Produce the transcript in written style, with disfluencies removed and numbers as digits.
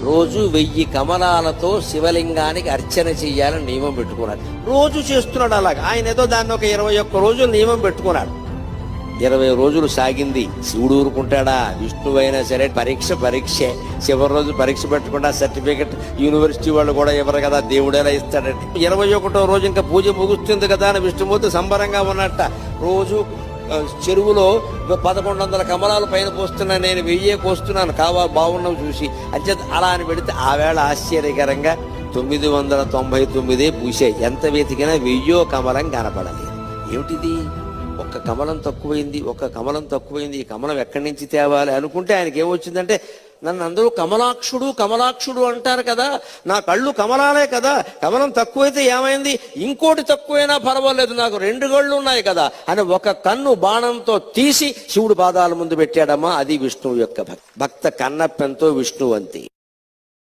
రోజు 1000 కమలాలతో శివలింగానికి అర్చన చెయ్యాలని నియమం పెట్టుకున్నాడు. రోజు చేస్తున్నాడు అలాగా. ఆయన ఏదో దాన్ని ఒక 21 రోజులు నియమం పెట్టుకున్నాడు. 20 రోజులు సాగింది. శివుడు ఊరుకుంటాడా? విష్ణువైనా సరే పరీక్షే. చివరి రోజు పరీక్ష పెట్టకుండా సర్టిఫికెట్ యూనివర్సిటీ వాళ్ళు కూడా ఇవ్వరు కదా, దేవుడేలా ఇస్తాడంటే. 21వ రోజు ఇంకా పూజ ముగుస్తుంది కదా అని విష్ణుమూర్తి సంబరంగా ఉన్నట్ట. రోజు చెరువులో 1100 కమలాలు పైన పోస్తున్నా, నేను 1000 పోస్తున్నాను, బాగున్నావు చూసి అంచేత అలా అని పెడితే ఆ వేళ ఆశ్చర్యకరంగా 999 పూసాయి. ఎంత వెతికినా 1000 కమలం కనపడలేదు. ఏమిటిది? ఒక్క కమలం తక్కువైంది. ఈ కమలం ఎక్కడి నుంచి తేవాలి అనుకుంటే ఆయనకి ఏమొచ్చిందంటే, నన్ను అందరూ కమలాక్షుడు అంటారు కదా, నా కళ్ళు కమలాలే కదా, కమలం తక్కువైతే ఏమైంది, ఇంకోటి తక్కువైనా పర్వాలేదు, నాకు 2 కళ్ళు ఉన్నాయి కదా అని ఒక కన్ను బాణంతో తీసి శివుడు పాదాల ముందు పెట్టాడమ్మా. అది విష్ణువు యొక్క భక్త కన్నప్పెంతో విష్ణువంతి.